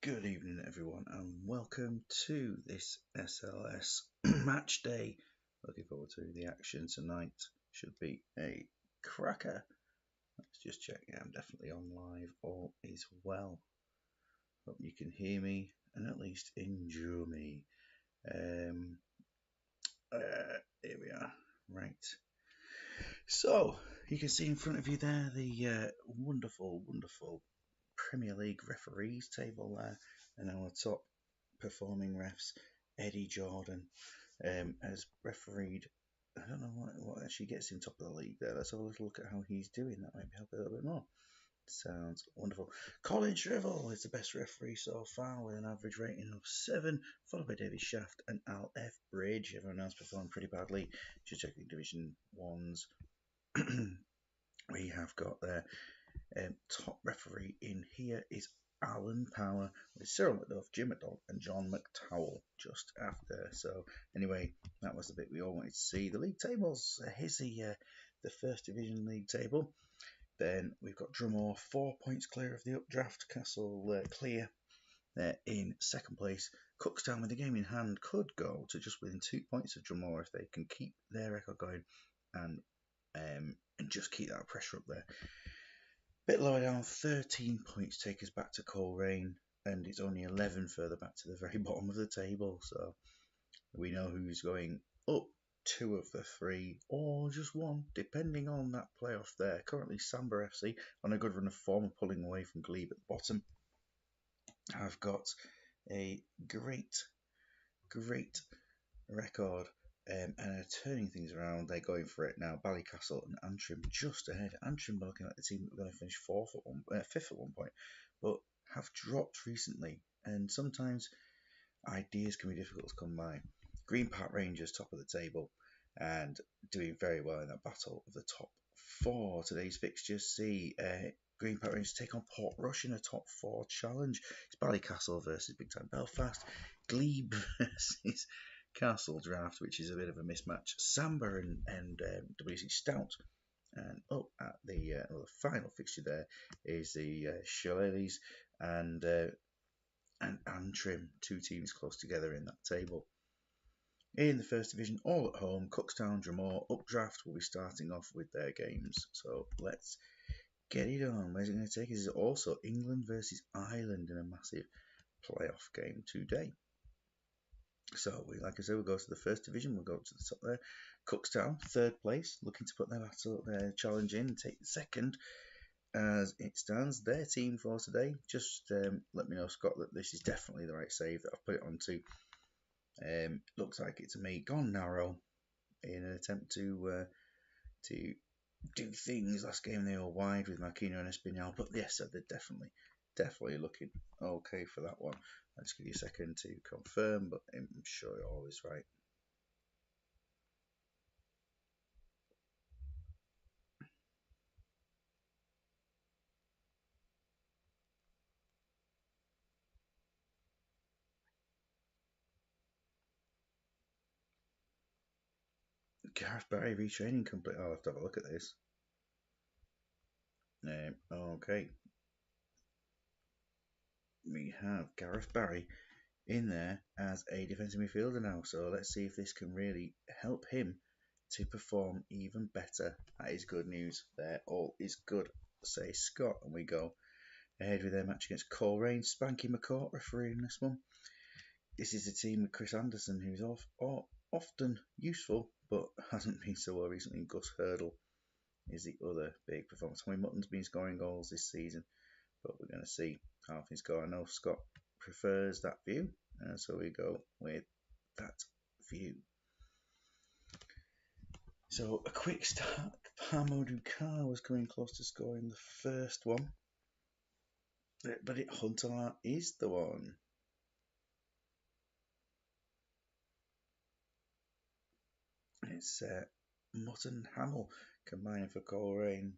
Good evening, everyone, and welcome to this SLS match day. Looking forward to the action tonight. Should be a cracker. Let's just check. Yeah, I'm definitely on live. All is well. Hope you can hear me and at least enjoy me. Um, Here we are. Right. So you can see in front of you there the wonderful Premier League referees table there, and our top performing refs, Eddie Jordan, has refereed. I don't know what actually gets him top of the league there. Let's have a little look at how he's doing. That might help a little bit more. Sounds wonderful. Colin Shrivel is the best referee so far with an average rating of 7, followed by David Shaft and Al F. Bridge. Everyone else performed pretty badly. Just checking Division 1s. We have got there top referee in here is Alan Power with Cyril McDuff, Jim McDonald, and John McTowell just after. So anyway, that was the bit we all wanted to see. The league tables. Here's the first division league table. Then we've got Drumore 4 points clear of the updraft. Castle clear in second place. Cookstown with the game in hand could go to just within 2 points of Drumore if they can keep their record going and just keep that pressure up there. Bit lower down, 13 points take us back to Coleraine, and it's only 11 further back to the very bottom of the table. So we know who's going up, 2 of the 3, or just 1, depending on that playoff there. Currently, Samba FC on a good run of form, pulling away from Glebe at the bottom. I've got a great record and are turning things around. They're going for it now. Ballycastle and Antrim just ahead. Antrim are looking like the team that were going to finish fifth at one point, but have dropped recently. And sometimes ideas can be difficult to come by. Green Park Rangers top of the table and doing very well in that battle of the top 4. Today's fixtures see Green Park Rangers take on Port Rush in a top 4 challenge. It's Ballycastle versus Big Time Belfast. Glebe versus Castle Draft, which is a bit of a mismatch. Samba and WC Stout. And at the final fixture there is the Shillelaghs and Antrim, 2 teams close together in that table. In the first division, all at home, Cookstown, Drumore, Updraft will be starting off with their games. So let's get it on. Where's it going to take us? Is also England versus Ireland in a massive playoff game today. So, like I said, we'll go to the first division. We'll go up to the top there. Cookstown, third place, looking to put their challenge in and take the second. As it stands, their team for today. Just let me know, Scott, that this is definitely the right save that I've put it onto. Looks like it's me gone narrow in an attempt to do things. Last game they were wide with Makino and Espinal, but yes, they're definitely looking okay for that one. I'll just give you a second to confirm, but I'm sure you're always right. Gareth Barry retraining complete. I'll have to have a look at this. Okay. We have Gareth Barry in there as a defensive midfielder now. So let's see if this can really help him to perform even better. That is good news there. All is good, say Scott. And we go ahead with their match against Coleraine. Spanky McCourt refereeing this one. This is a team with Chris Anderson, who's often useful, but hasn't been so well recently. Gus Hurdle is the other big performer. Tommy Mutton's been scoring goals this season, but we're going to see how things go. I know Scott prefers that view, so we go with that view. So a quick start. Pamodu Kar was coming close to scoring the first one, but Huntelaar is the one. It's Mutton Hamill combining for Coleraine.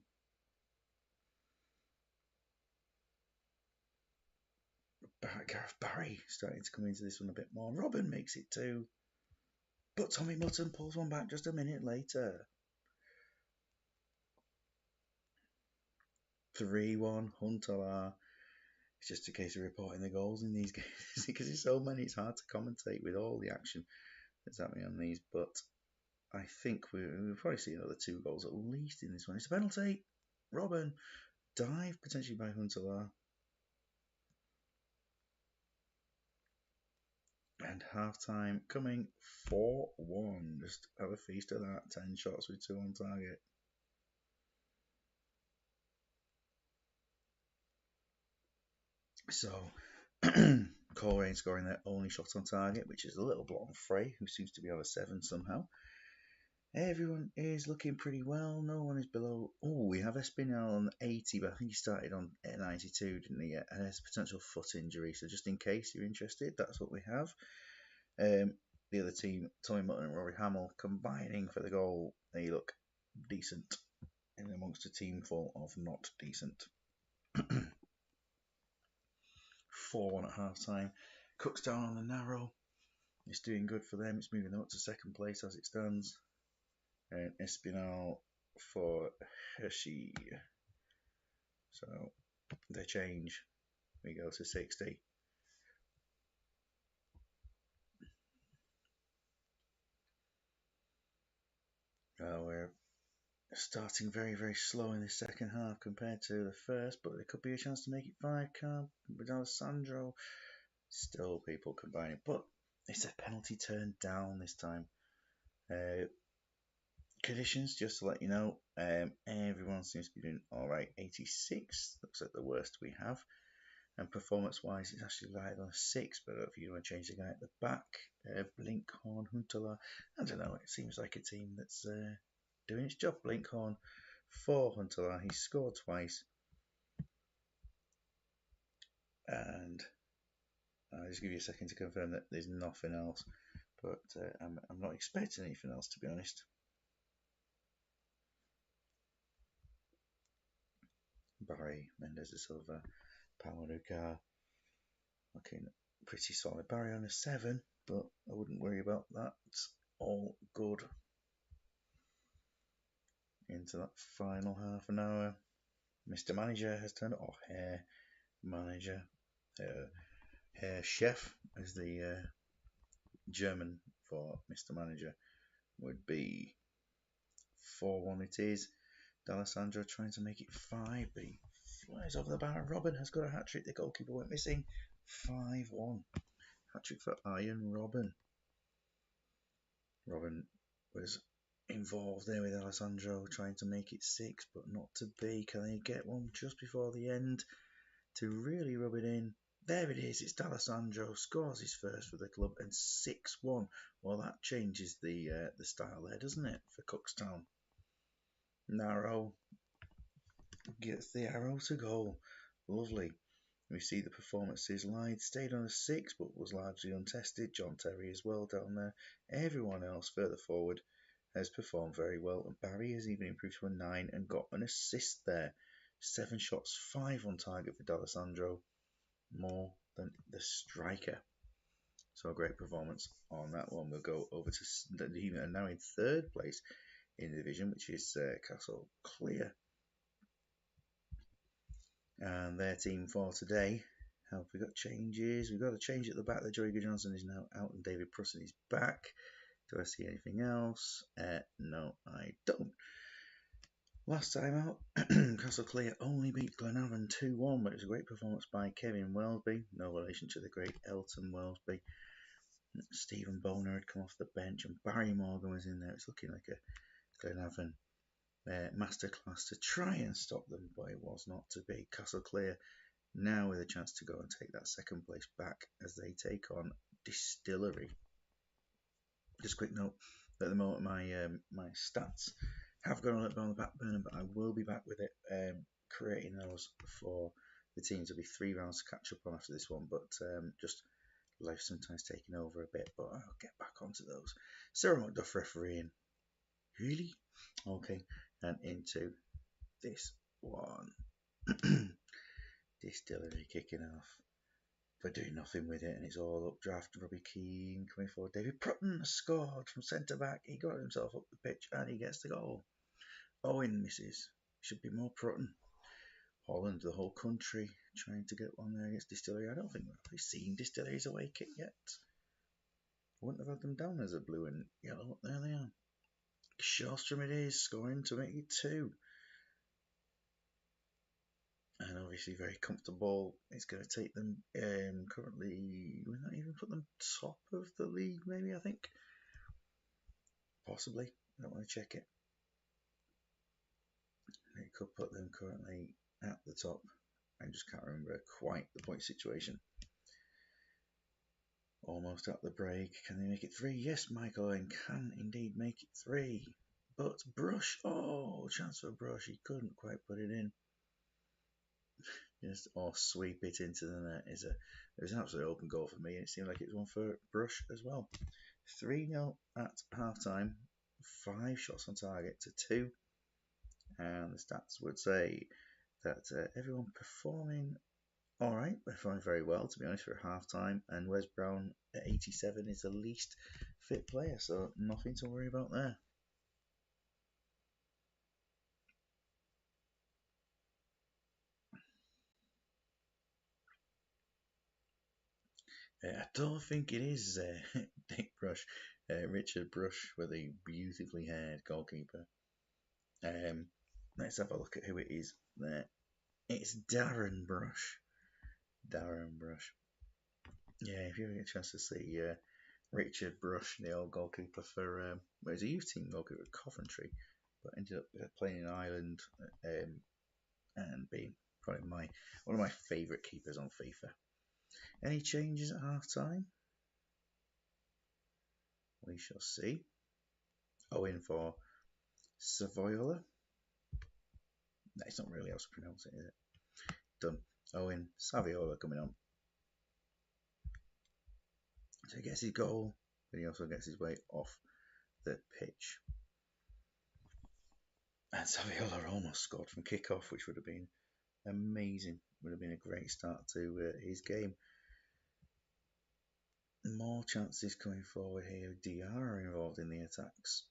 Gareth Barry starting to come into this one a bit more. Robin makes it 2. But Tommy Mutton pulls one back just a minute later. 3-1 Huntelaar. It's just a case of reporting the goals in these games because there's so many. It's hard to commentate with all the action that's happening on these. But I think we'll probably see another 2 goals at least in this one. It's a penalty. Robin dive potentially by Huntelaar. And half time coming 4-1. Just have a feast of that. 10 shots with 2 on target. So, Coleraine scoring their only shot on target, which is a little blot on Frey, who seems to be on a 7 somehow. Everyone is looking pretty well. No one is below. Oh, we have Espinal on 80, but I think he started on 92, didn't he? And there's a potential foot injury. So just in case you're interested, that's what we have. The other team, Tommy Mutton and Rory Hamill, combining for the goal. They look decent in amongst a team full of not decent. 4-1 at half time. Cook's down on the narrow. It's doing good for them. It's moving them up to second place as it stands. And Espinal for Hershey. So they change. We go to 60. We're starting very, very slow in the second half compared to the first, but there could be a chance to make it 5. With Alessandro. Still people combining, but it's a penalty turned down this time. Conditions, just to let you know, everyone seems to be doing alright. 86 looks like the worst we have. And performance wise, it's actually lighter on a 6, but if you want to change the guy at the back, Blinkhorn, Huntelaar, I don't know, it seems like a team that's doing its job. Blinkhorn for Huntelaar, he's scored twice. And I'll just give you a second to confirm that there's nothing else, but I'm not expecting anything else, to be honest. Barry, Mendes de Silva, Paulo Nucar, looking pretty solid. Barry on a 7, but I wouldn't worry about that. It's all good. Into that final half an hour. Mr. Manager has turned off. Hair Manager. Hair Chef, as the German for Mr. Manager would be. 4-1 it is. D'Alessandro trying to make it 5, but he flies over the bar. Robin has got a hat-trick. The goalkeeper went missing. 5-1. Hat-trick for Iron Robin. Robin was involved there with Alessandro trying to make it 6, but not to be. Can they get one just before the end to really rub it in? There it is. It's D'Alessandro scores his first for the club and 6-1. Well, that changes the style there, doesn't it, for Cookstown? Narrow gets the arrow to goal. Lovely. We see the performances. Lyde stayed on a 6 but was largely untested. John Terry as well down there. Everyone else further forward has performed very well, and Barry has even improved to a 9 and got an assist there. 7 shots, 5 on target for D'Alessandro, more than the striker. So a great performance on that one. We'll go over to even now in 3rd place in the division, which is Castle Clear. And their team for today. Have we got changes? We've got a change at the back. The Joey Johnson is now out and David Prusson is back. Do I see anything else? No, I don't. Last time out, Castle Clear only beat Glenavon 2-1, but it was a great performance by Kevin Wellesby. No relation to the great Elton Wellesby. Stephen Boner had come off the bench and Barry Morgan was in there. It's looking like a Glenavon masterclass to try and stop them, but it was not to be. Castle Clear now with a chance to go and take that 2nd place back as they take on Distillery. Just a quick note, at the moment my stats have gone a little bit on the back burner, but I will be back with it, creating those for the teams. There'll be 3 rounds to catch up on after this one, but just life sometimes taking over a bit, but I'll get back onto those. Sarah McDuff refereeing. Really? Okay, and into this one. Distillery kicking off, but doing nothing with it, and it's all updraft. Robbie Keane coming forward. David Prutton scored from centre back. He got himself up the pitch and he gets the goal. Owen misses. Should be more Prutton. Holland, the whole country trying to get one there against Distillery. I don't think we've actually seen Distillery's away kit yet. I wouldn't have had them down as a blue and yellow. There they are. Shawstrom it is, scoring to make it 2. And obviously very comfortable. It's going to take them currently, we not even put them top of the league, maybe, I think. Possibly. I don't want to check it. It could put them currently at the top. I just can't remember quite the point situation. Almost at the break. Can they make it 3? Yes, Michael Owen can indeed make it 3. But Brush, oh, chance for Brush. He couldn't quite put it in. Just or sweep it into the net. It was an absolute open goal for me. And it seemed like it was one for Brush as well. 3-0 at half time. 5 shots on target to 2. And the stats would say that everyone performing alright, performing very well, to be honest, for half time. And Wes Brown at 87 is the least fit player, so nothing to worry about there. I don't think it is Dick Brush, Richard Brush, with a beautifully haired goalkeeper. Let's have a look at who it is there. It's Darren Brush. Darren Brush. Yeah, if you ever get a chance to see Richard Brush, the old goalkeeper for, well, he was a youth team goalkeeper at Coventry, but ended up playing in Ireland and being probably one of my favourite keepers on FIFA. Any changes at half time? We shall see. Owen for Savoyola. That's not really how to pronounce it, is it? Done. Owen Saviola coming on. So he gets his goal, but he also gets his way off the pitch. And Saviola almost scored from kickoff, which would have been amazing. Would have been a great start to his game. More chances coming forward here. DR involved in the attacks.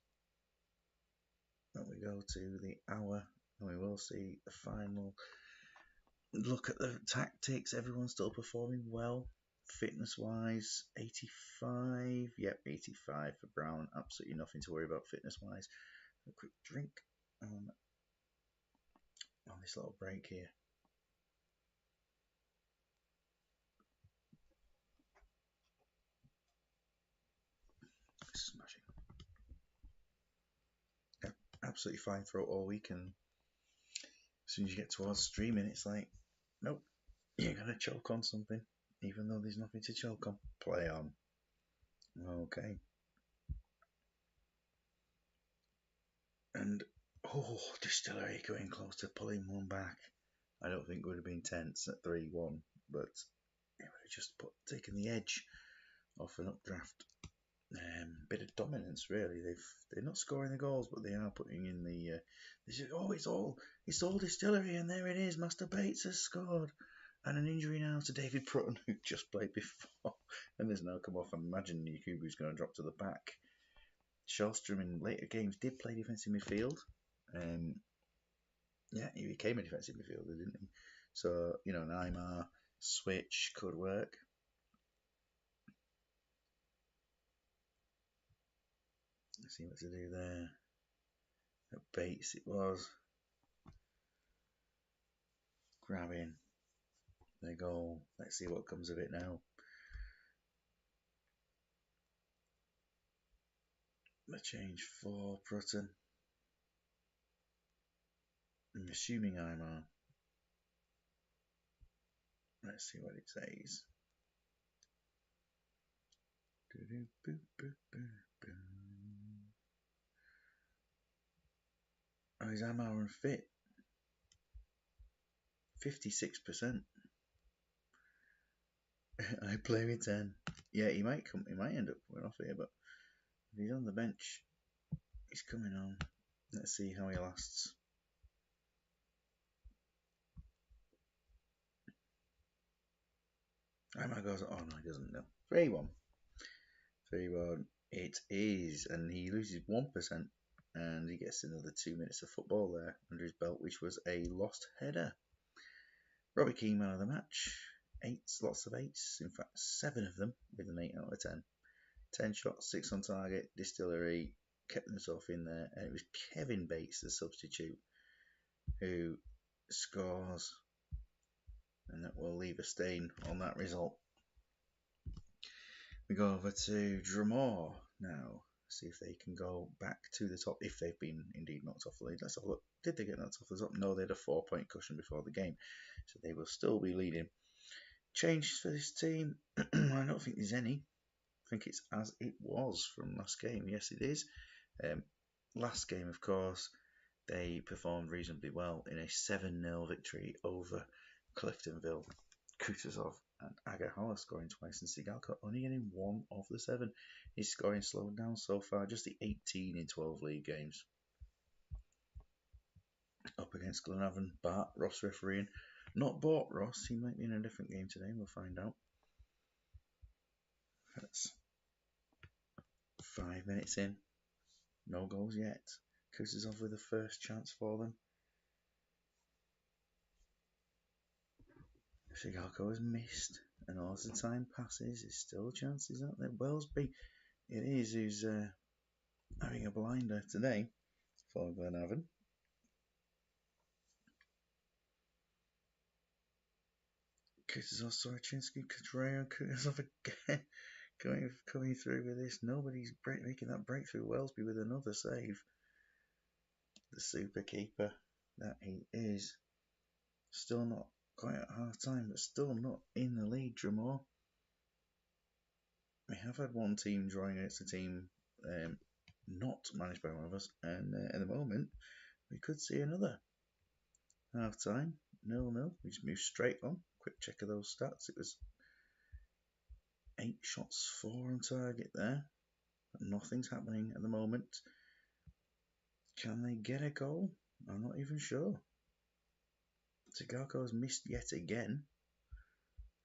But we go to the hour, and we will see the final look at the tactics. Everyone's still performing well. Fitness-wise, 85. Yep, 85 for Brown. Absolutely nothing to worry about fitness-wise. A quick drink on this little break here. Smashing. Yeah, absolutely fine throughout all week, and as soon as you get towards streaming, it's like, nope, you're going to choke on something, even though there's nothing to choke on. Play on. Okay. And, Distillery going close to pulling one back. I don't think it would have been tense at 3-1, but it would have just taken the edge off an updraft. Bit of dominance, really. They're not scoring the goals, but they are putting in the. It's all Distillery, and there it is. Master Bates has scored, and an injury now to David Prutton, who just played before, and there's no come off. I imagine Yakubu's going to drop to the back. Shawstrom in later games did play defensive midfield. Yeah, he became a defensive midfielder, didn't he? So, an Aymar switch could work. Let's see what to do there. At Bates it was. Grabbing the goal. Let's see what comes of it now. The change for Prutton. I'm assuming Aymar. Let's see what it says. Oh, is Aymar unfit? 56%. I play with 10. Yeah, he might end up coming off here, but if he's on the bench, he's coming on. Let's see how he lasts. Aymar goes, oh no, he doesn't know. 3-1. 3-1 it is, and he loses 1%, and he gets another 2 minutes of football there under his belt, which was a lost header. Robbie Keane man of the match. 8 lots of 8s, in fact 7 of them with an 8 out of 10. 10 shots, 6 on target. Distillery kept himself in there, and it was Kevin Bates, the substitute, who scores, and that will leave a stain on that result. We go over to Drumore now, see if they can go back to the top, if they've been indeed knocked off the lead. Let's have a look. Did they get knocked off the top? No, they had a 4-point cushion before the game, so they will still be leading. Changes for this team? I don't think there's any. I think it's as it was from last game. Yes, it is. Last game, of course, they performed reasonably well in a 7-0 victory over Cliftonville. Kutuzov and Agahala scoring twice, and Sigalko only getting 1 of the 7. His scoring slowed down so far, just the 18 in 12 league games. Up against Glenavon, Bart Ross refereeing. Not Bart Ross, he might be in a different game today, we'll find out. That's 5 minutes in, no goals yet. Kutuzov with the first chance for them. Sigalko has missed, and as the time passes, there's still chances out there. Wellesby, it is, who's having a blinder today for Glenavon. Kutuzov, Sorochinsky, Kadreo, Kutuzov again coming through with this. Nobody's making that breakthrough. Wellesby with another save. The super keeper that he is. Still not quite at half time, but still not in the lead, Drumore. We have had one team drawing against a team not managed by one of us, and at the moment we could see another half time 0-0. We just move straight on. Quick check of those stats. It was 8 shots, 4 on target there. But nothing's happening at the moment. Can they get a goal? I'm not even sure. Sigalko has missed yet again,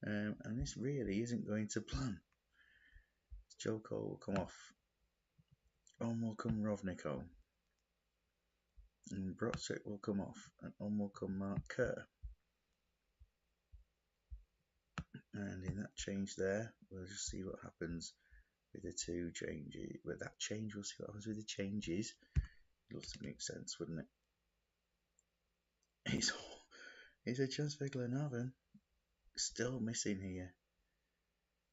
and this really isn't going to plan. Joko will come off. On will come Rovniko. And Brotzek will come off, and on will come Mark Kerr. And in that change there, we'll just see what happens with the 2 changes. With that change, we'll see what happens with the changes. It looks to make sense, wouldn't it? It's a chance for Glenavon. Still missing here.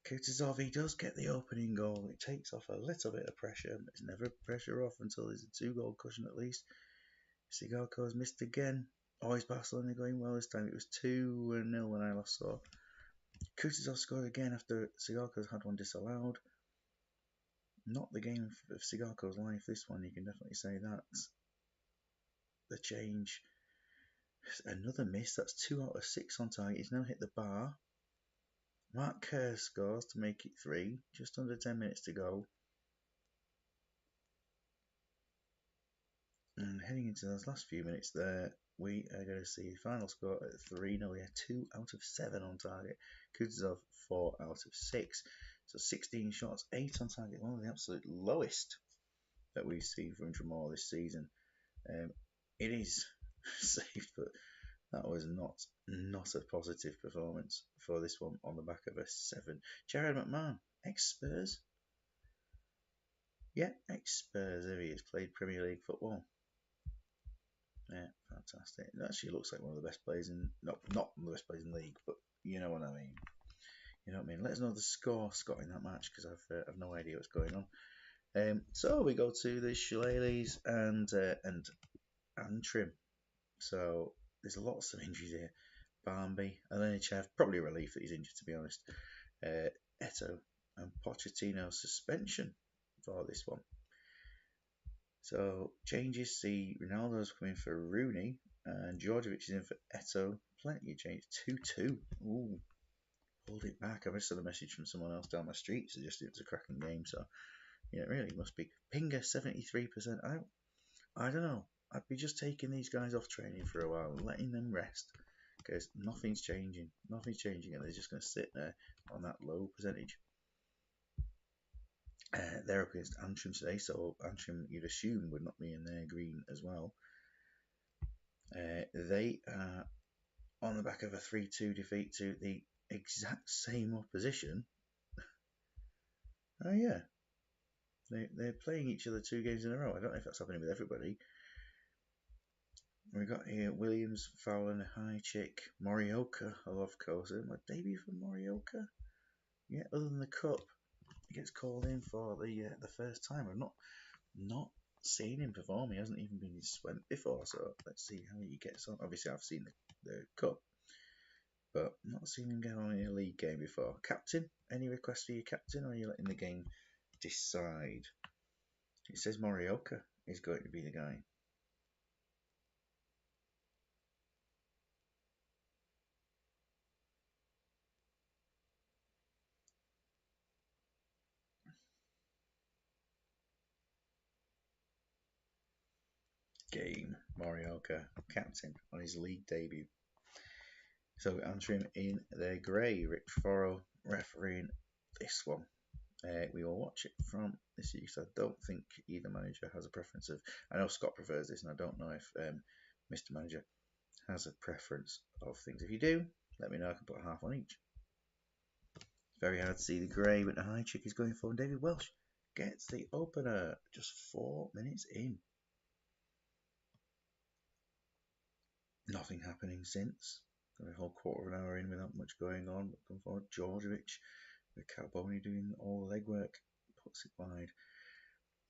Kutuzov, he does get the opening goal. It takes off a little bit of pressure, but it's never pressure off until there's a 2-goal cushion at least. Sigalko has missed again. Oh, is Barcelona going well this time? It was 2-0 when I last saw. Kutuzov scored again after Sigalko's had one disallowed. Not the game of Sigalko's life, this one, you can definitely say that. The change. Another miss, that's 2 out of 6 on target. He's now hit the bar. Mark Kerr scores to make it 3. Just under 10 minutes to go. And heading into those last few minutes there, we are going to see the final score at 3-0. We had 2 out of 7 on target. Kutuzov 4 out of 6. So 16 shots, 8 on target. One of the absolute lowest that we've seen from Drumore this season. It is safe, but that was not a positive performance for this one on the back of a 7. Jared McMahon, ex-Spurs. Yeah, ex-Spurs. There he is. Played Premier League football. Yeah, fantastic. It actually looks like one of the best players in, not one of the best players in the league, but you know what I mean. You know what I mean. Let us know the score, Scott, in that match, because I've no idea what's going on. So we go to the Shillelaghs and Antrim. So there's lots of injuries here. Barnby, Alenichev, probably a relief that he's injured, to be honest. Eto and Pochettino suspension for this one. So changes, see Ronaldo's coming for Rooney and Djordjevic is in for Eto. Plenty of change. 2-2. Ooh, hold it back. I just had a message from someone else down my street suggesting it was a cracking game. So yeah, it really must be. Pinga 73% out. I don't know. I'd be just taking these guys off training for a while and letting them rest, because nothing's changing. Nothing's changing, and they're just going to sit there on that low percentage. They're up against Antrim today, so Antrim, you'd assume, would not be in their green as well. They are on the back of a 3-2 defeat to the exact same opposition. Oh yeah, they're playing each other 2 games in a row. I don't know if that's happening with everybody. We got here Williams, Fowler, Highchick, Morioka. I love Kosa. My debut for Morioka. Yeah, other than the cup, he gets called in for the first time. I've not seen him perform. He hasn't even been swept before, so let's see how he gets on. Obviously, I've seen the cup, but not seen him get on in a league game before. Captain, any requests for your captain, or are you letting the game decide? It says Morioka is going to be the guy. Game, Morioka, captain on his league debut. So answering in the grey, Rich Forrow refereeing this one. We will watch it from this year. So I don't think either manager has a preference of. I know Scott prefers this, and I don't know if Mr. Manager has a preference of things. If you do, let me know. I can put half on each. It's very hard to see the grey, but the high chick is going for David Welsh. Gets the opener just 4 minutes in. Nothing happening since. Got a whole quarter of an hour in without much going on. Come forward, Georgievich with Carboni doing all the legwork. Puts it wide.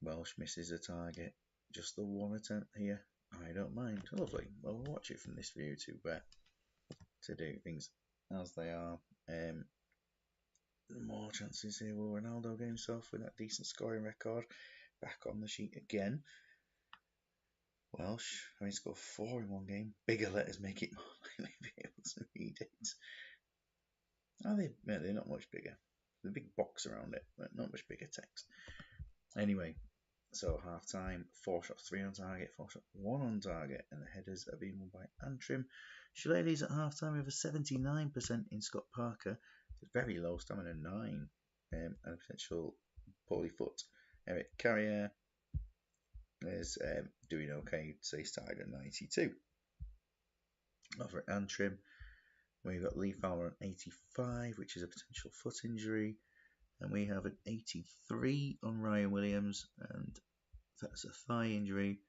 Welsh misses a target. Just the one attempt here. I don't mind. Lovely. Well, we'll watch it from this view to do things as they are. More chances here. Will Ronaldo get himself with that decent scoring record back on the sheet again? Welsh having scored 4 in one game. Bigger letters make it more likely to be able to read it. Are they? No, they're not much bigger. There's a big box around it, but not much bigger text. Anyway, so half time, 4 shots, 3 on target, 4 shots, 1 on target, and the headers are being won by Antrim. Shillelagh's at half time with a 79% in Scott Parker. It's very low stamina, 9, and a potential poorly foot. Eric Carrier is doing okay, so he started at 92. Over at Antrim, we've got Lee Fowler on 85, which is a potential foot injury. And we have an 83 on Ryan Williams, and that's a thigh injury.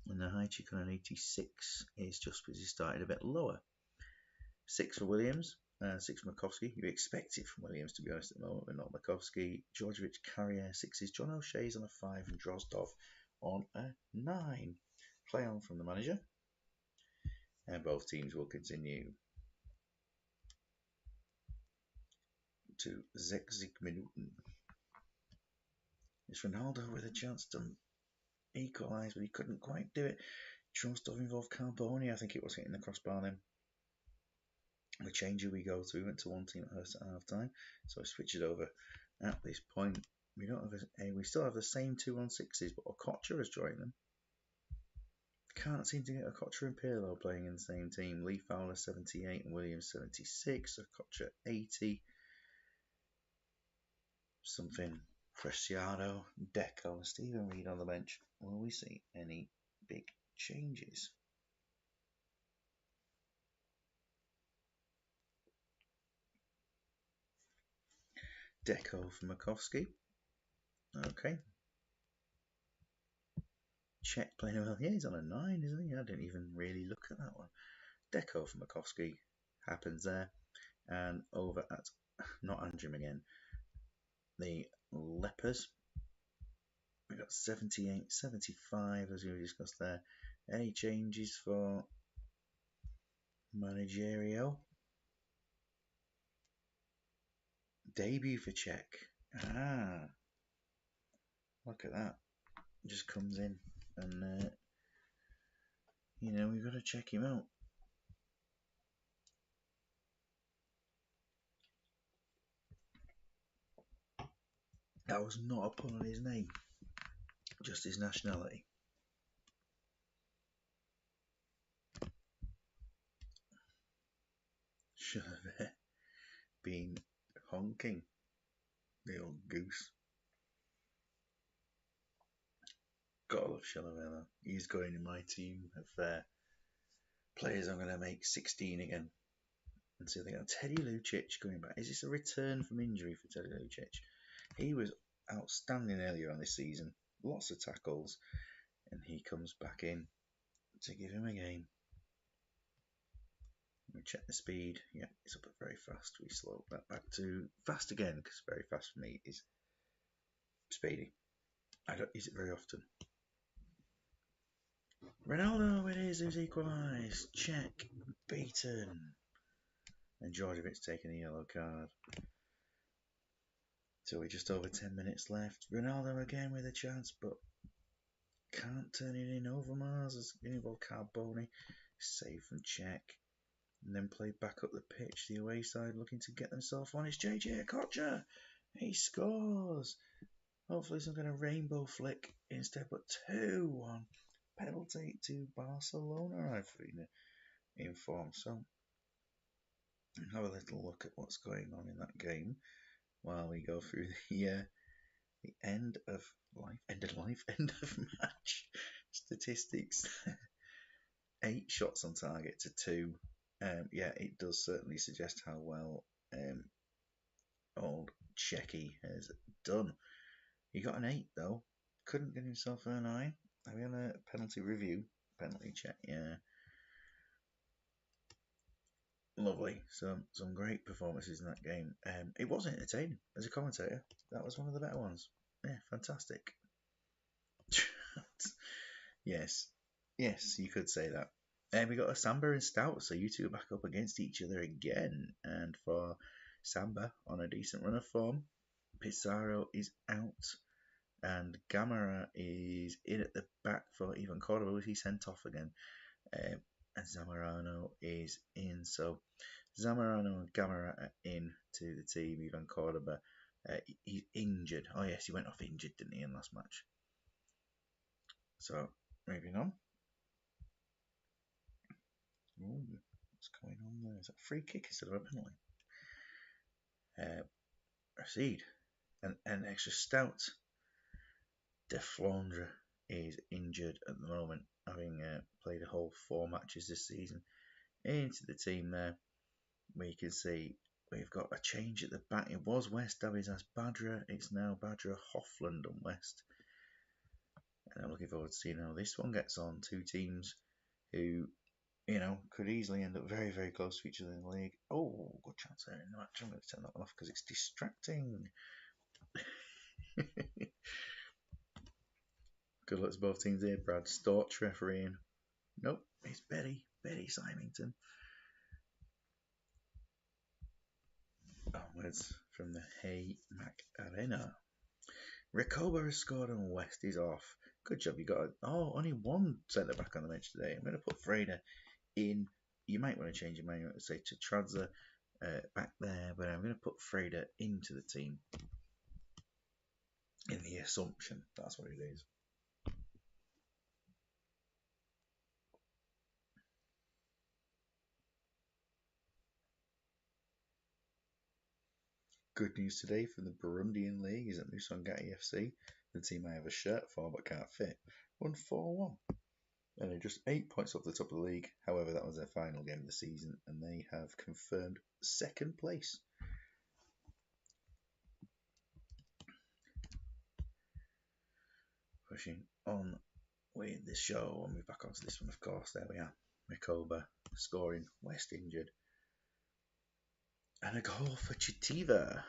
And the high chick on an 86 is just because he started a bit lower. 6 for Williams, 6 for Makovsky. You'd expect it from Williams, to be honest, at the moment, but not Makovsky. Georgievich, Carrier, 6s. John O'Shea's on a 5, and Drozdov on a 9. Play on from the manager. And both teams will continue to 60 Minuten. It's Ronaldo with a chance to equalise, but he couldn't quite do it. Drozdov involved Carboni, I think it was, hitting the crossbar then. The changer we go to, we went to one team at half time, so I switch it over at this point. We don't have we still have the same 2 on 6s, but Okocha has joined them. Can't seem to get Okocha and Pirlo playing in the same team. Lee Fowler 78 and Williams 76. Okocha 80. Something Preciado, Deco, and Stephen Reed on the bench. Will we see any big changes? Deco for Makovsky. Okay. Czech playing well. Yeah, he's on a 9, isn't he? I didn't even really look at that one. Deco for Makovsky happens there. And over at, not Antrim again, the Lepers. We got 78, 75 as we discussed there. Any changes for managerial? Debut for Czech. Look at that. Just comes in and, we've got to check him out. That was not a pun on his name, just his nationality. Should have been honking, the old goose. Gotta love Shalavella. He's going in my team of players I'm going to make 16 again. And so they got Teddy Lucic coming back. Is this a return from injury for Teddy Lucic? He was outstanding earlier on this season. Lots of tackles. And he comes back in to give him a game. We check the speed. Yeah, it's up at very fast. We slow that back to fast again, because very fast for me is speedy. I don't use it very often. Ronaldo, it is, who's equalised. Check. Beaten. And Djordjevic's taking a yellow card. So we're just over 10 minutes left. Ronaldo again with a chance, but can't turn it in. Overmars has involved Carboni. Save from Check. And then played back up the pitch. The away side looking to get themselves on. It's JJ Okocha. He scores. Hopefully some kind of rainbow flick instead, but 2-1. Penalty to Barcelona, I've been informed. So have a little look at what's going on in that game while we go through the end of match statistics. 8 shots on target to 2. Yeah, it does certainly suggest how well old Checky has done. He got an 8 though. Couldn't get himself a 9. Are we on a penalty review? Penalty check, yeah. Lovely. Some great performances in that game. It was entertaining as a commentator. That was one of the better ones. Yeah, fantastic. Yes, you could say that. And we got a Samba and Stout, so you two are back up against each other again. And for Samba on a decent run of form, Pizarro is out, and Gamera is in at the back for Ivan Cordova. Was he sent off again? And Zamorano is in. So Zamorano and Gamera are in to the team. Ivan Cordova, he's injured. Oh yes, he went off injured, didn't he, in last match? So moving on. Ooh, what's going on there? Is that a free kick instead of a penalty? Proceed. An extra stout. De Flandre is injured at the moment, having played a whole 4 matches this season. Into the team there, we can see we've got a change at the back. It was West Davies as Badra. It's now Badra, Hoffland and West. And I'm looking forward to seeing how this one gets on. 2 teams who, could easily end up very, very close to each other in the league. Oh, good chance there in the match. I'm going to turn that one off because it's distracting. Good luck to both teams here. Brad Storch refereeing. Nope, it's Betty Symington. Onwards from the Hay Mac Arena. Recoba has scored and West is off. Good job, you got only one centre back on the bench today. I'm going to put Freda in. You might want to change your mind, say to Tradza back there, but I'm going to put Freda into the team in the assumption that's what it is. Good news today from the Burundian League is that Musongati FC, the team I have a shirt for but can't fit, won 4-1. And they're just 8 points off the top of the league. However, that was their final game of the season, and they have confirmed 2nd place. Pushing on with this show, and we're back onto this one, of course. There we are. Mikoba scoring, West injured. And a goal for Chitiva.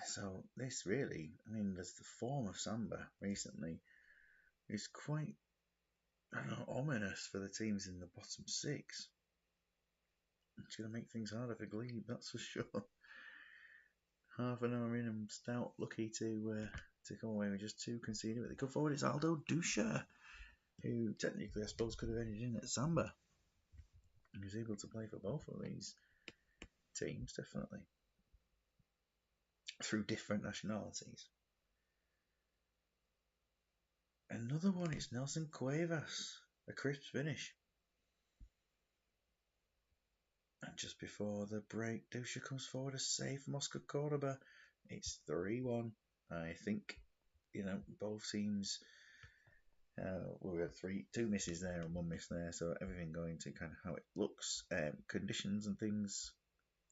So this really, there's the form of Samba recently is quite, ominous for the teams in the bottom 6. It's going to make things harder for Glebe, that's for sure. Half an hour in and Stout lucky to come away with just 2 conceded. But the good forward is Aldo Dusha, who technically I suppose could have ended in at Samba. He was able to play for both of these teams, definitely. Through different nationalities. Another one is Nelson Cuevas, a crisp finish. And just before the break, Dusha comes forward to save from Oscar Cordoba. It's 3-1. I think, both teams We had two misses there and one miss there, so everything going to kind of how it looks. Conditions and things,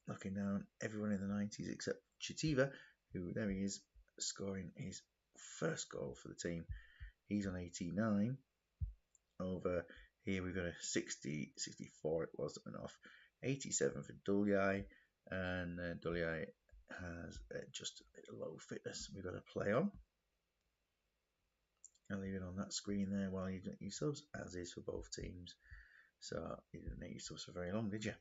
looking down, everyone in the 90s except Chitiva, who there he is, scoring his first goal for the team. He's on 89. Over here we've got a 60, 64 it was, and off 87 for Dulyai, and Dulyai has just a bit of low fitness we've got to play on. I'll leave it on that screen there while you do your subs, as is for both teams. So you didn't make your subs for very long, did you?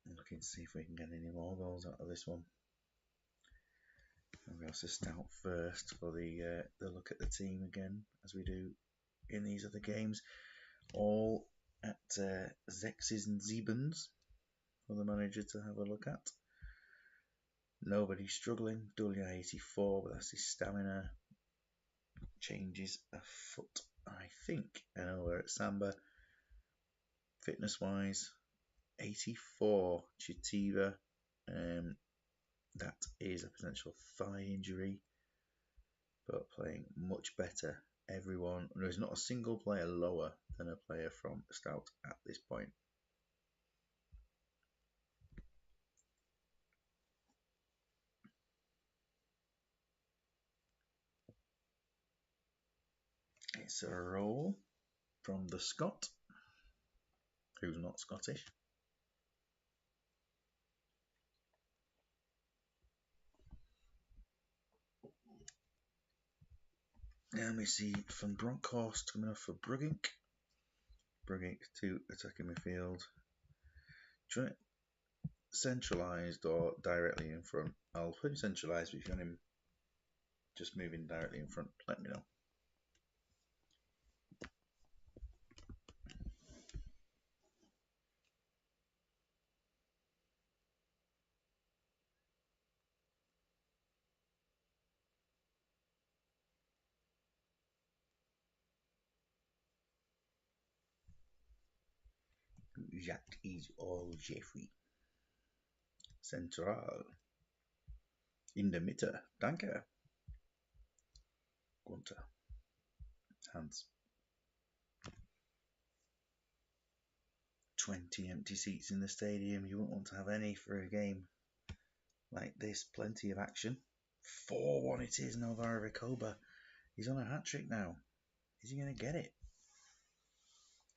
Looking to see if we can get any more goals out of this one. And we also start first for the look at the team again, as we do in these other games. All at Zexes and Zebens for the manager to have a look at. Nobody struggling. Dulia 84, but that's his stamina. Changes a foot, I think. And over at Samba, fitness wise, 84. Chitiva, that is a potential thigh injury, but playing much better. Everyone, there's not a single player lower than a player from Stout at this point. It's a roll from the Scot, who's not Scottish. And we see Van Bronckhorst coming off for Brugink. Brugink to attacking midfield. Centralised or directly in front? I'll put him centralised, but if you want him just moving directly in front, let me know. Jacques is all Jeffrey. Central. In the Mitte. Danke. Gunter. Hans. 20 empty seats in the stadium. You won't want to have any for a game like this. Plenty of action. 4-1 it is. Novara Recoba. He's on a hat-trick now. Is he going to get it?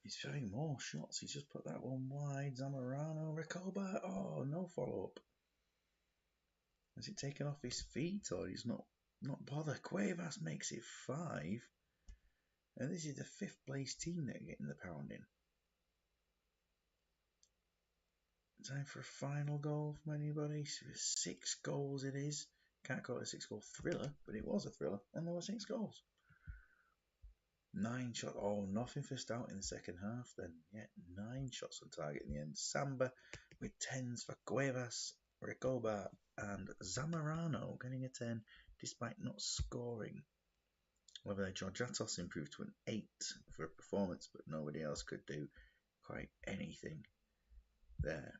He's throwing more shots. He's just put that one wide. Zamorano, Recoba. Oh, no follow-up. Has it taken off his feet, or he's not bothered? Cuevas makes it 5. And this is the 5th place team that are getting the pounding. Time for a final goal from anybody. 6 goals it is. Can't call it a 6-goal thriller, but it was a thriller, and there were 6 goals. 9 shots. Oh, nothing for Stout in the second half then. Yeah, 9 shots on target in the end. Samba with 10s for Cuevas, Recoba, and Zamorano getting a 10 despite not scoring. However, Georgiatos improved to an 8 for a performance, but nobody else could do quite anything there.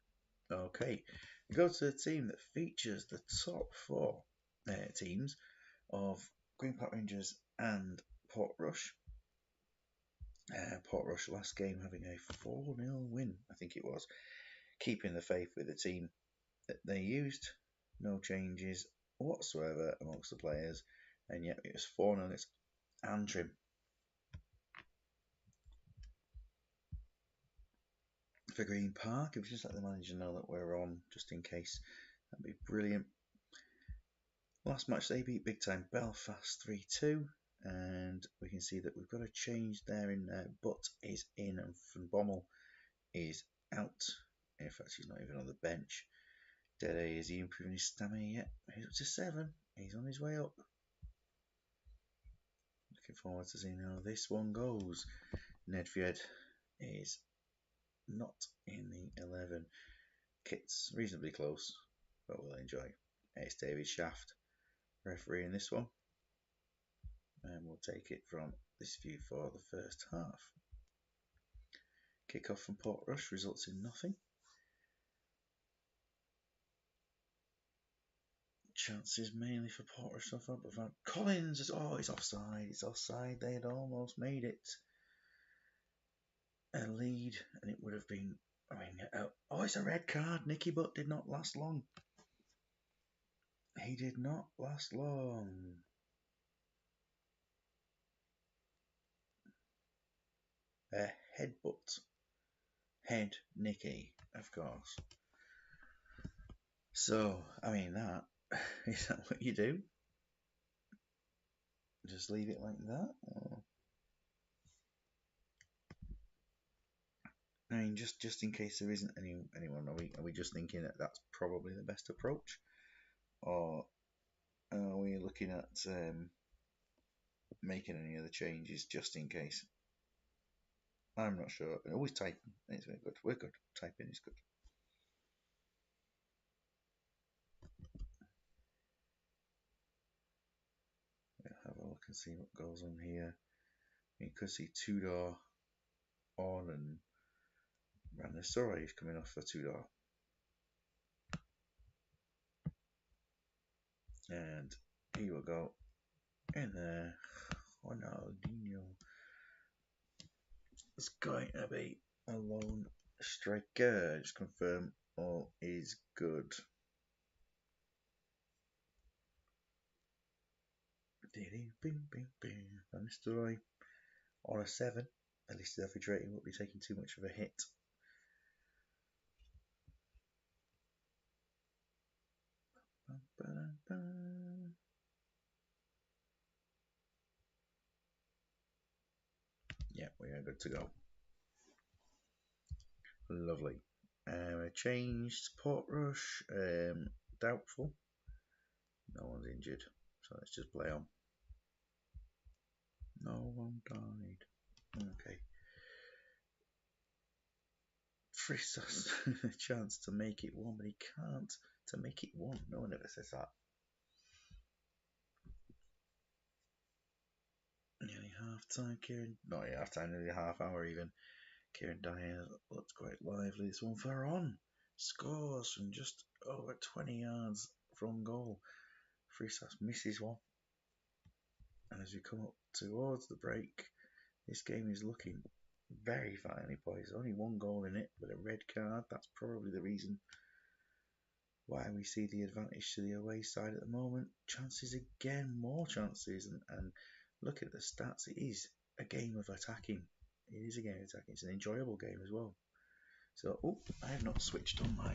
Okay, we go to the team that features the top 4 teams of Green Park Rangers and Portrush. Portrush last game having a 4-0 win, I think it was, keeping the faith with the team that they used. No changes whatsoever amongst the players, and yet it was 4-0. It's Antrim. For Green Park, if we just let the manager know that we're on, just in case, that'd be brilliant. Last match they beat big time Belfast 3-2, and we can see that we've got a change there in there. Butt is in and Van Bommel is out. In fact, he's not even on the bench. Dede, is he improving his stamina yet? He's up to 7. He's on his way up. Looking forward to seeing how this one goes. Nedved is not in the 11. Kit's reasonably close, but we'll enjoy. It's David Shaft referee in this one. And we'll take it from this view for the first half. Kick-off from Portrush results in nothing. chances mainly for Porter so far, but Van Collins is it's offside. It's offside. They had almost made it a lead, and it would have been. I mean, it's a red card. Nicky Butt did not last long. He did not last long. A headbutt. Head Nicky, of course. So, I mean, is that what you do? Just leave it like that? Or... I mean, just in case there isn't anyone, are we just thinking that that's probably the best approach, or are we looking at making any other changes just in case? I'm not sure. Always typing. It's very good. We're good. Typing is good. We'll have a look and see what goes on here. You could see Tudor on and Ranasori is coming off for Tudor. And he will go in there. Ronaldinho is going to be a lone striker. Just confirm all is good. Van Nistelrooy on a 7. At least the average rating won't be taking too much of a hit. Yeah, we are good to go. Lovely. Changed support rush. Doubtful. No one's injured, so let's just play on. No one died. Okay. Frissos a chance to make it 1, but he can't. To make it 1. No one ever says that. Nearly half time, Kieran. Not yet half time, nearly a half hour even. Kieran Dyer looks quite lively. This one for on. Scores from just over 20 yards from goal. Frissos misses one. And as we come up towards the break, this game is looking very finely poised. Only one goal in it with a red card. That's probably the reason why we see the advantage to the away side at the moment. Chances again, more chances, and look at the stats. It is a game of attacking. It is a game of attacking. It's an enjoyable game as well. So, I have not switched on my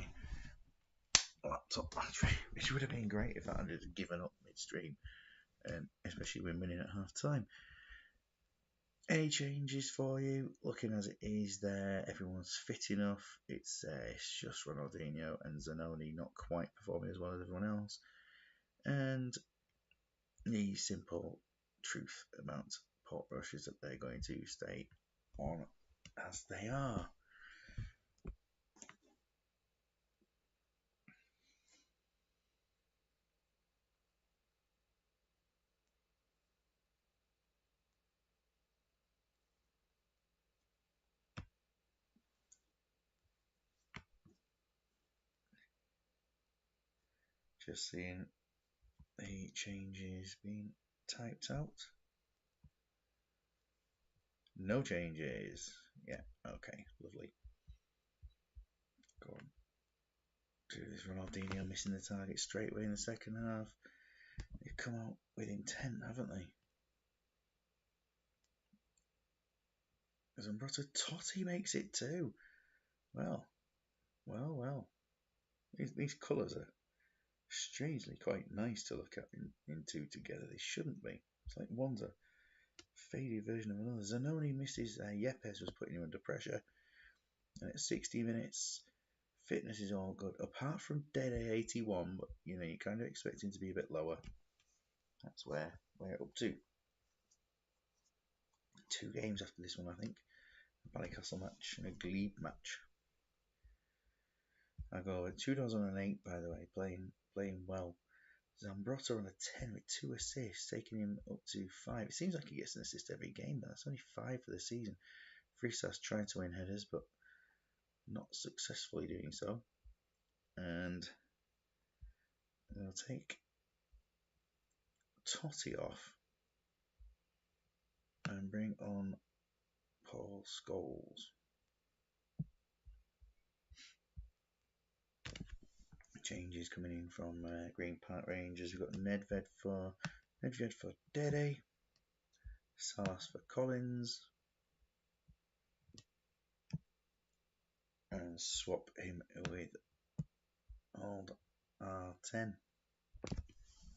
laptop battery, which would have been great if I had given up midstream, especially when winning at half time. Any changes for you? Looking as it is there, everyone's fit enough. It's just Ronaldinho and Zanoni not quite performing as well as everyone else. And the simple truth about port rush is that they're going to stay on as they are. Just seeing the changes being typed out. No changes. Yeah, okay, lovely. Go on. Do this. Ronaldinho missing the target straight away in the second half. They've come out with intent, haven't they? Zambrotta Totti makes it too. Well. These colours are strangely quite nice to look at in two together. They shouldn't be. It's like one's a faded version of another. Zanoni misses. Yepes was putting him under pressure. And at 60 minutes, fitness is all good. Apart from Dede 81, but you're kind of expecting to be a bit lower. That's where we're up to. 2 games after this one, I think. A Ballycastle match and a Glebe match. I go with Tudor's on an 8, by the way, playing well. Zambrotta on a 10 with 2 assists, taking him up to 5. It seems like he gets an assist every game, but that's only 5 for the season. Frissos trying to win headers, but not successfully doing so. And they'll take Totti off and bring on Paul Scholes. Changes coming in from Green Park Rangers. We've got Nedved for Dede, Salas for Collins, and swap him with old R10.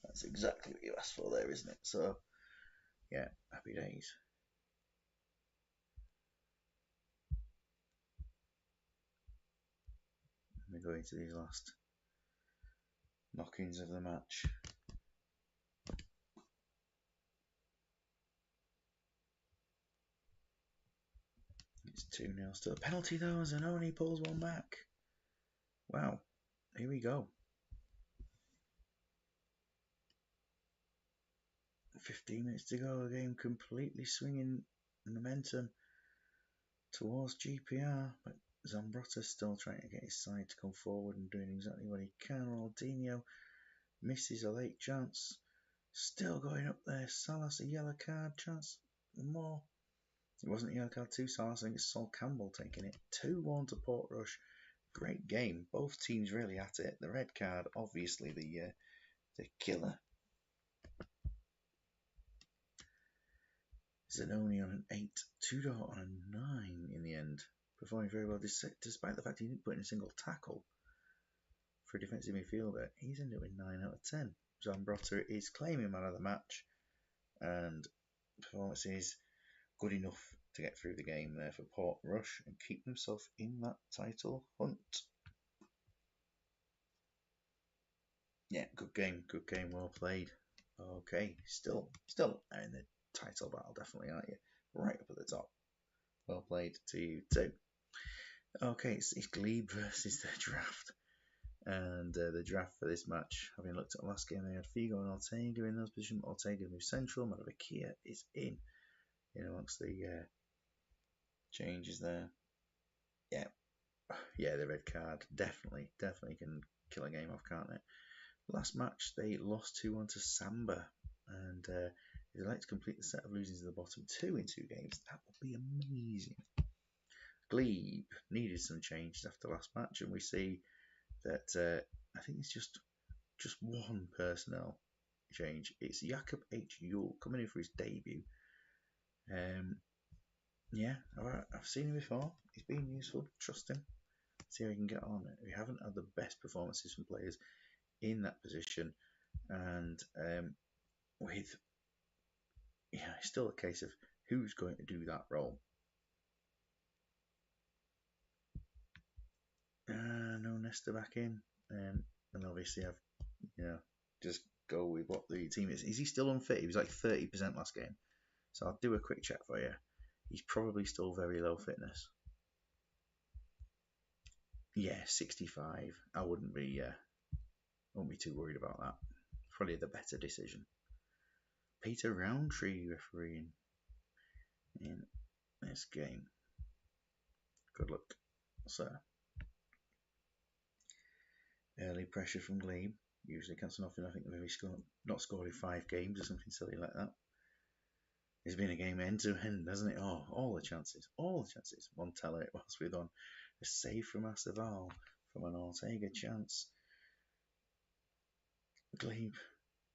That's exactly what you asked for there, isn't it? So, yeah, happy days. We go into these last knock-ins of the match. It's 2-0 still. A penalty though, as Zanoni pulls one back. Wow, here we go. 15 minutes to go. The game completely swinging momentum towards GPR, but Zambrotta's still trying to get his side to come forward and doing exactly what he can. Ronaldinho misses a late chance. Still going up there. Salas, a yellow card chance. More. It wasn't a yellow card to Salas. I think it's Sol Campbell taking it. 2-1 to Portrush. Great game. Both teams really at it. The red card, obviously the killer. Zanoni on an 8, Tudor on a 9 in the end. Performing very well despite the fact he didn't put in a single tackle for a defensive midfielder. He's ended up with 9 out of 10. Zambrotta is claiming man of the match, and performance is good enough to get through the game there for Portrush and keep themselves in that title hunt. Yeah, good game, well played. Okay, still in the title battle, definitely, aren't you? Right up at the top. Well played to you too. Okay, it's Glebe versus the draft. And the draft for this match, having looked at the last game, they had Figo and Ortega in those positions. Ortega moves central. Madavikia is in amongst the changes there. Yeah, the red card definitely can kill a game off, can't it? Last match, they lost 2-1 to Samba, and if they'd like to complete the set of losing to the bottom 2 in 2 games, that would be amazing. Glebe needed some changes after last match, and we see that I think it's just one personnel change. It's Jakob H. Yule coming in for his debut. Yeah, I've seen him before. He's been useful. Trust him. See how he can get on. We haven't had the best performances from players in that position, and it's still a case of who's going to do that role. No Nesta back in, and obviously I've just go with what the team is. Is he still unfit? He was like 30% last game, so I'll do a quick check for you. He's probably still very low fitness. Yeah, 65. I won't be too worried about that. Probably the better decision. Peter Roundtree refereeing in this game. Good luck, sir. Early pressure from Glebe. Usually cancels off, I think maybe not scored in 5 games or something silly like that. It's been a game end to end, hasn't it? Oh, all the chances. Montella it was with on a save from Aceval from an Ortega chance. Glebe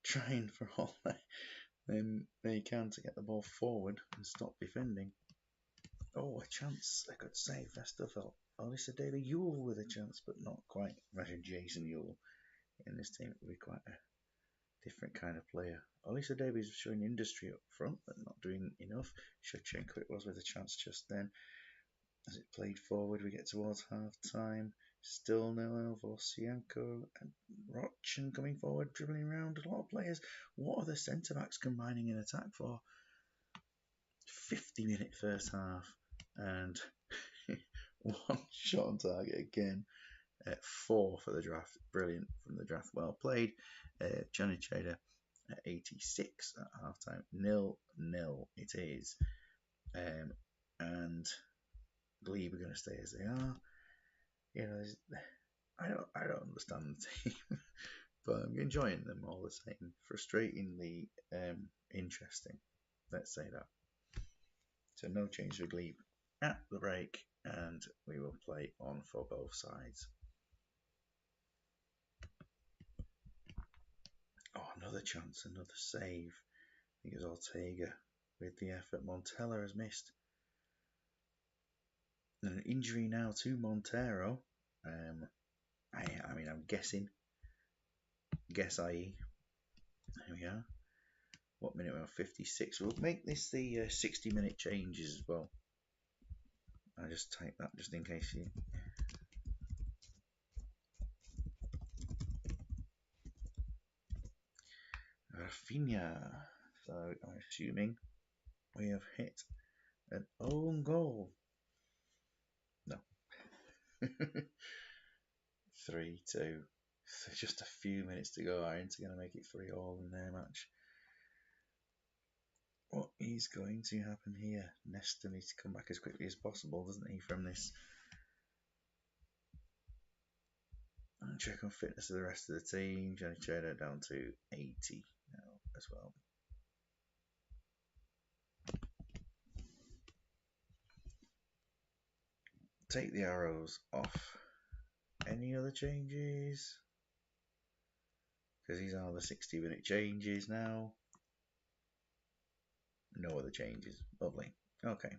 trying for all they can to get the ball forward and stop defending. Oh, a chance. A good save. Vesterfeld. Alyssa Daly Yule with a chance, but not quite. Imagine Jason Yule in this team. It would be quite a different kind of player. Alyssa Davies showing industry up front, but not doing enough. Shevchenko it was with a chance just then. As it played forward, we get towards half time. Still 0-0. Volosienko and Rochin coming forward, dribbling around a lot of players. What are the centre backs combining in attack for? 50-minute first half, and one shot on target again. 4 for the draft. Brilliant from the draft. Well played. Johnny Chader at 86 at half time. 0-0 it is. And Glebe are going to stay as they are. I don't understand the team. but I'm enjoying them all the same. Frustratingly interesting, let's say that. So no change for Glebe at the break, and we will play on for both sides. Oh, another chance, another save. I think it was Ortega with the effort. Montella has missed. And an injury now to Montero. I mean, I'm guessing. Guess IE. There we are. What minute we're on? 56. We'll make this the 60-minute changes as well. I'll just type that just in case you. Rafinha. So I'm assuming we have hit an own goal. No. 3-2. So just a few minutes to go. Irons are going to make it 3-all in their match. What is going to happen here? Nesta needs to come back as quickly as possible, doesn't he, from this? And check on fitness of the rest of the team. Johnny Trader down to 80 now as well. Take the arrows off. Any other changes? Because these are the 60-minute changes now. No other changes. Lovely. Okay.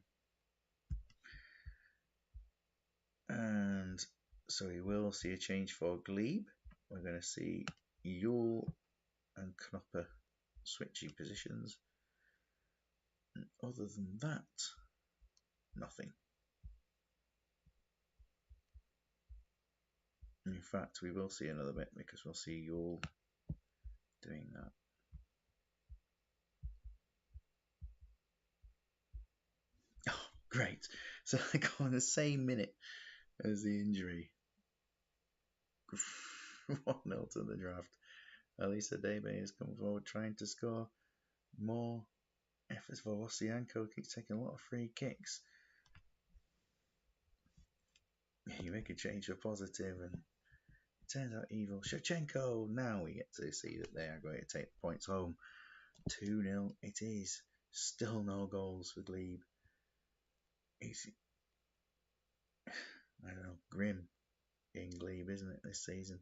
And so we will see a change for Glebe. We're going to see Yule and Knopper switching positions. And other than that, nothing. In fact, we will see another bit because we'll see Yule doing that. Oh, great. So I got on the same minute as the injury. 1-0 to the draft. Elisa Debe has come forward trying to score more efforts for Osianko. Keeps taking a lot of free kicks. You make a change for positive and it turns out evil. Shevchenko. Now we get to see that they are going to take the points home. 2-0 it is. Still no goals for Glebe. It's, I don't know, grim in Glebe, isn't it, this season?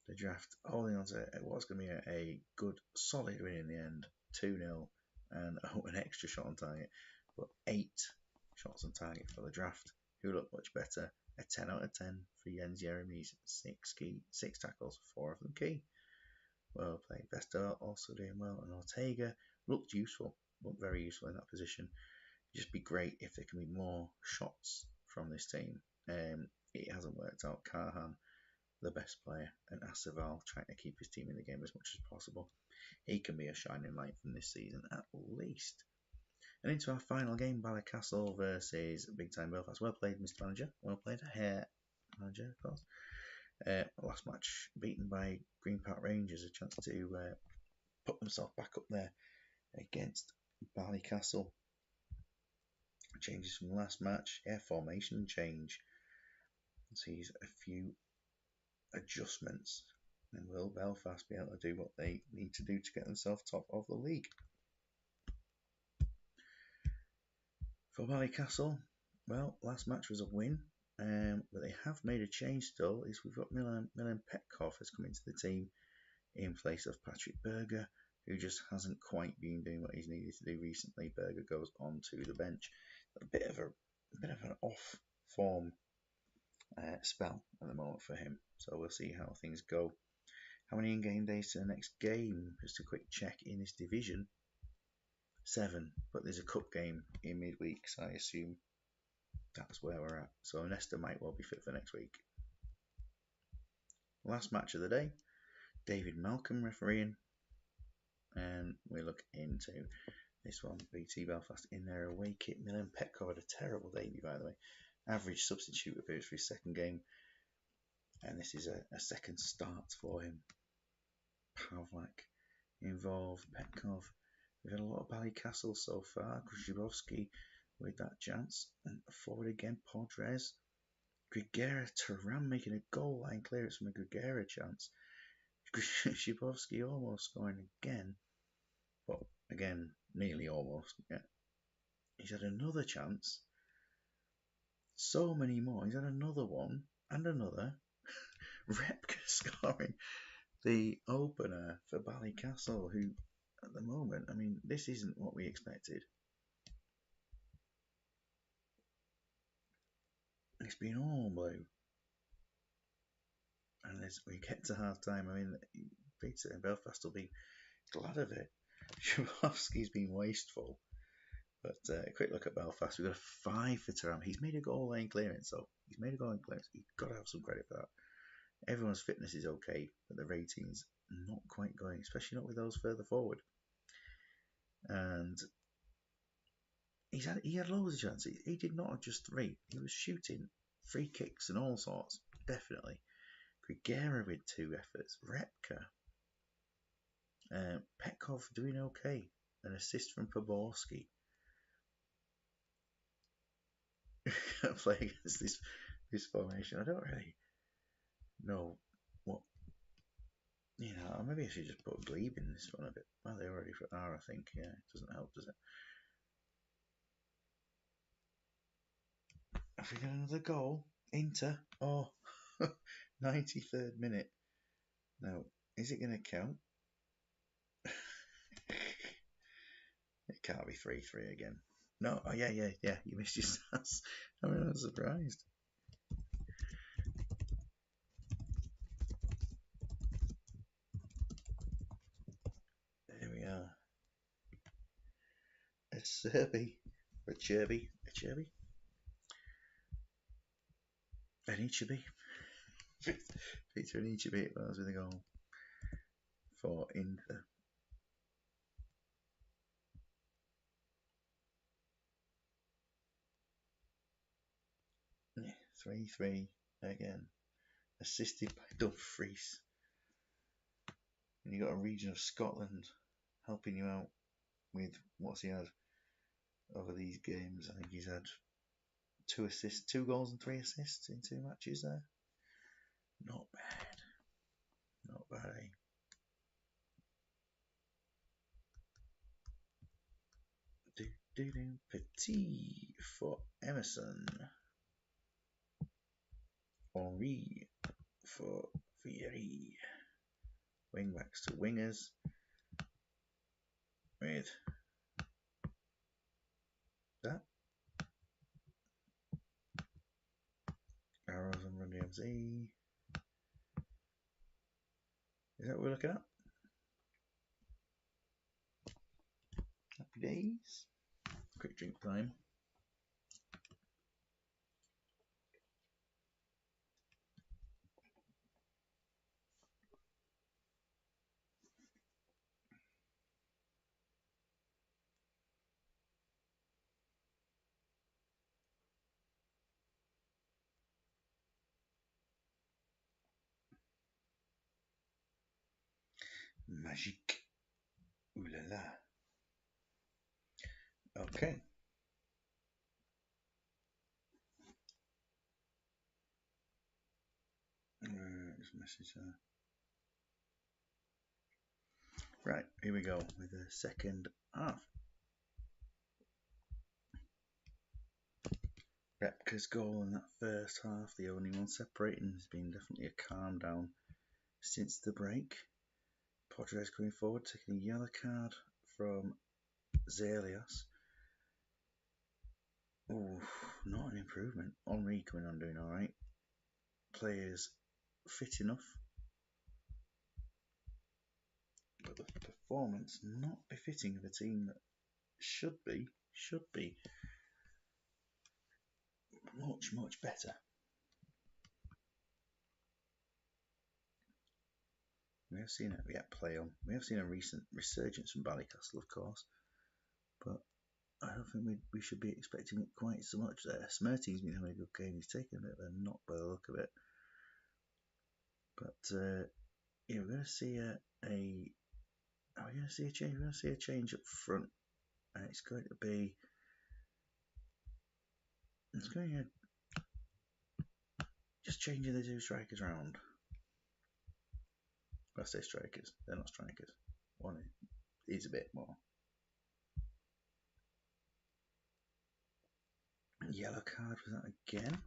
The draft holding on to it was going to be a good, solid win in the end. 2-0 and an extra shot on target. But 8 shots on target for the draft, who looked much better. A 10 out of 10 for Jens Jeremies. 6 tackles, 4 of them key. Well played. Vesta also doing well. And Ortega looked useful, looked very useful in that position. It'd just be great if there can be more shots from this team. It hasn't worked out. Carhan, the best player, and Asaval trying to keep his team in the game as much as possible. He can be a shining light from this season at least. And into our final game, Ballycastle versus Big Time Belfast. Well played, Mr. Manager. Well played, Hair Manager, of course. Last match beaten by Green Park Rangers, a chance to put themselves back up there against Ballycastle. Changes from last match. Yeah, formation change. Sees a few adjustments. And will Belfast be able to do what they need to do to get themselves top of the league? For Ballycastle, well, last match was a win, but they have made a change still. Is we've got Milan Petkov has come into the team in place of Patrick Berger, who just hasn't quite been doing what he's needed to do recently. Berger goes on to the bench. A bit of an off form spell at the moment for him. So we'll see how things go. How many in-game days to the next game? Just a quick check in this division. 7, but there's a cup game in midweek, so I assume that's where we're at. So Nesta might well be fit for next week. Last match of the day, David Malcolm refereeing, and we look into this one. BT Belfast in their away kit. Milan Petkov had a terrible debut, by the way. Average substitute appears for his second game, and this is a second start for him. Pavlak involved, Petkov. We've had a lot of Ballycastle so far. Krzyzewski with that chance. And forward again, Podres. Grigera Turan making a goal line clearance from a Grigera chance. Shibowski almost scoring again. But again, nearly almost. Yeah. He's had another chance. So many more. He's had another one and another. Repka scoring the opener for Ballycastle, who at the moment, I mean, this isn't what we expected. It's been all blue. And as we get to half time, I mean, Peter and Belfast will be glad of it. Shabowski's been wasteful. But a quick look at Belfast. We've got a 5 for Taram. He's made a goal line clearance, so he's made a goal line clearance. You've got to have some credit for that. Everyone's fitness is okay, but the rating's not quite going, especially not with those further forward. And he had loads of chances. He did not have just 3. He was shooting free kicks and all sorts, definitely. Grigera with 2 efforts. Repka. Petkov doing okay. An assist from Poborski. Play against this formation. I don't really know what. Maybe I should just put Glebe in this one a bit. Well, they already are, I think. Yeah, it doesn't help, does it? Have we got another goal? Inter. Oh, 93rd minute. Now, is it going to count? It can't be 3-3 again. No, oh yeah. You missed your stats. I mean, I'm surprised. There we are. A Serbi. A Cherby. An Ichibi. Peter and Ichibi was with a goal for Inter. Yeah, 3-3 again. Assisted by Dumfries. And you got a region of Scotland helping you out with what's he had over these games. I think he's had 2 assists, 2 goals and 3 assists in 2 matches there. Not bad. Not bad, eh? Petit for Emerson. Henri for Vieri. Wingbacks to wingers with that. Arrows and Run DMZ. Is that what we're looking at? Happy days. Quick drink time. Magique. Ooh la la. Okay. Just message her. Right, here we go with the second half. Repka's goal in that first half, the only one separating, has been definitely a calm down since the break. Podres going forward, taking a yellow card from Zelios. Oh, not an improvement. Henri coming on doing alright. Players fit enough. But the performance not befitting of a team that should be much better. We have seen play on. We have seen a recent resurgence from Ballycastle, of course, but I don't think we should be expecting it quite so much there. Smerty's been having a good game. He's taken a bit of a knock by the look of it. But we're going to see are we going to see a change? We're going to see a change up front. And it's going to be just changing the 2 strikers around. I say strikers. They're not strikers. One is a bit more. Yellow card for that again.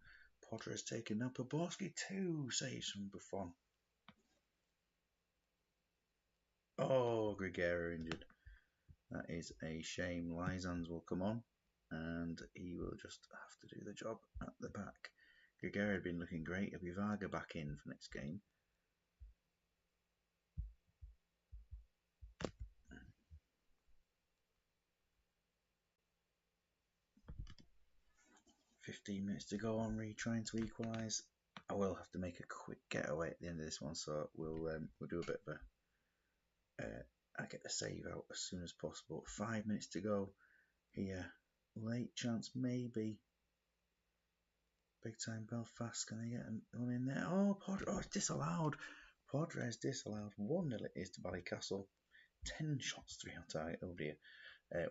Potter has taken now. Poborski 2 saves from Buffon. Oh, Grigera injured. That is a shame. Lysans will come on and he will just have to do the job at the back. Grigera had been looking great. He'll be Varga back in for next game. 15 minutes to go. Henri trying to equalise. I will have to make a quick getaway at the end of this one, so we'll do a bit of a. I get the save out as soon as possible. 5 minutes to go here. Late chance maybe. Big time Belfast. Can they get one in there? Oh, it's disallowed. Podres disallowed. 1-0 it is to Ballycastle. 10 shots, 3 on target. Oh dear.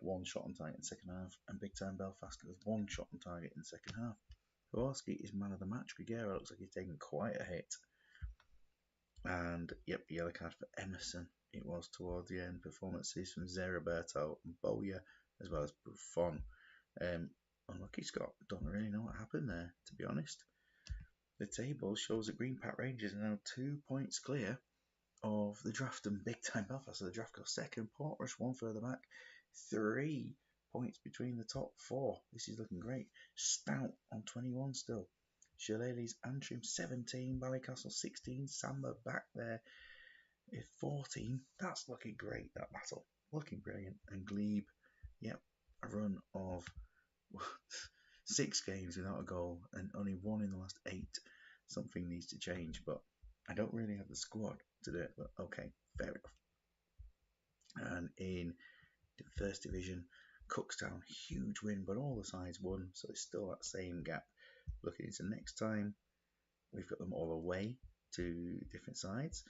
1 shot on target in the second half. And Big Time Belfast has 1 shot on target in the second half. Kowalski is man of the match. Grigera looks like he's taken quite a hit. And yep, yellow card for Emerson. It was towards the end. Performances from Zeriberto and Boya as well as Buffon. Unlucky Scott. Don't really know what happened there, to be honest. The table shows that Green Pat Rangers are now 2 points clear of the draft and Big Time Belfast. So the draft goes second. Portrush 1 further back. 3 points between the top 4. This is looking great. Stout on 21 still. Shillelagh's Antrim 17. Ballycastle 16. Samba back there at 14. That's looking great, that battle. Looking brilliant. And Glebe, yep, a run of 6 games without a goal and only 1 in the last 8. Something needs to change, but I don't really have the squad to do it, but okay, fair enough. And in the first division, Cookstown, huge win, but all the sides won, so it's still that same gap. Looking into next time, we've got them all away to different sides.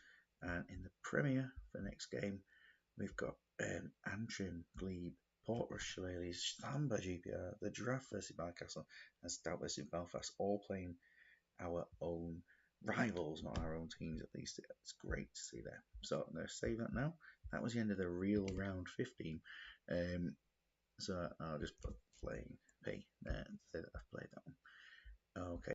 And in the Premier for next game, we've got Antrim, Glebe, Portrush, Shillelagh's, Samba GPR, the Draft versus Ballycastle, and Stout versus Belfast, all playing our own rivals, not our own teams at least. It's great to see there. So I'm going to save that now. That was the end of the real round 15. So I'll just put playing P there and say that I've played that one. Okay.